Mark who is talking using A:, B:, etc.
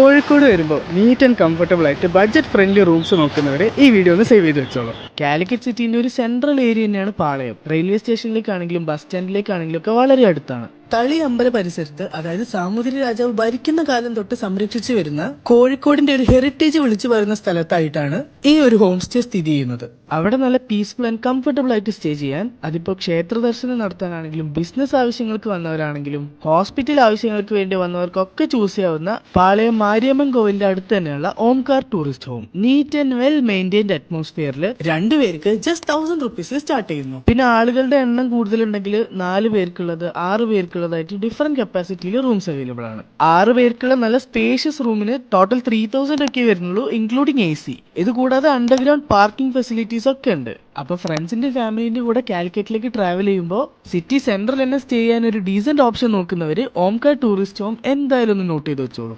A: കോഴിക്കോട് വരുമ്പോൾ neat and comfortable ആയിട്ട് budget friendly rooms നോക്കുന്നവർ ഈ വീഡിയോ ഒന്ന് സേവ് ചെയ്ത് വെച്ചോളൂ. കാലിക്കറ്റ് സിറ്റിൻ്റെ ഒരു സെൻട്രൽ ഏരിയ തന്നെയാണ് പാളയം. റെയിൽവേ സ്റ്റേഷനിലേക്കാണെങ്കിലും ബസ് സ്റ്റാൻഡിലേക്കാണെങ്കിലും ഒക്കെ വളരെ അടുത്താണ്. തളി അമ്പല പരിസരത്ത്, അതായത് സാമൂതിരി രാജാവ് ഭരിക്കുന്ന കാലം തൊട്ട് സംരക്ഷിച്ചു വരുന്ന കോഴിക്കോടിന്റെ ഒരു ഹെറിറ്റേജ് വിളിച്ചു പറയുന്ന സ്ഥലത്തായിട്ടാണ് ഈ ഒരു ഹോം സ്റ്റേ സ്ഥിതി ചെയ്യുന്നത്. അവിടെ നല്ല പീസ്ഫുൾ ആൻഡ് കംഫർട്ടബിൾ ആയിട്ട് സ്റ്റേ ചെയ്യാൻ, അതിപ്പോൾ ക്ഷേത്ര ദർശനം നടത്താനാണെങ്കിലും ബിസിനസ് ആവശ്യങ്ങൾക്ക് വന്നവരാണെങ്കിലും ഹോസ്പിറ്റൽ ആവശ്യങ്ങൾക്ക് വേണ്ടി വന്നവർക്കൊക്കെ ചൂസ് ചെയ്യാവുന്ന പാളയം മാരിയമ്മൻ കോവിലിന്റെ അടുത്ത് തന്നെയുള്ള Omkar tourist home. Neat and well maintained അറ്റ്മോസ്ഫിയറിൽ 2 പേർക്ക് ജസ്റ്റ് 1000 റുപ്പീസിൽ സ്റ്റാർട്ട് ചെയ്യുന്നു. പിന്നെ ആളുകളുടെ എണ്ണം കൂടുതലുണ്ടെങ്കിൽ 4 പേർക്കുള്ളത്, 6 പേർക്കുള്ളതായിട്ട് ഡിഫറെന്റ് കപ്പാസിറ്റിയിൽ റൂംസ് അവൈലബിൾ ആണ്. 6 പേർക്കുള്ള നല്ല സ്പേഷ്യസ് റൂമിന് ടോട്ടൽ 3000 ഒക്കെ വരുന്നുള്ളൂ, ഇൻക്ലൂഡിങ് AC. ഇത് കൂടാതെ അണ്ടർഗ്രൗണ്ട് പാർക്കിംഗ് ഫെസിലിറ്റീസ് ഒക്കെ ഉണ്ട്. അപ്പൊ ഫ്രണ്ട്സിന്റെ ഫാമിലിന്റെ കൂടെ കാലിക്കറ്റിലേക്ക് ട്രാവൽ ചെയ്യുമ്പോൾ സിറ്റി സെന്ററിൽ തന്നെ സ്റ്റേ ചെയ്യാൻ ഒരു ഡീസന്റ് ഓപ്ഷൻ നോക്കുന്നവര് ഓംകാർ ടൂറിസ്റ്റ് ഹോം എന്തായാലും ഒന്ന് നോട്ട് ചെയ്ത് വെച്ചോളൂ.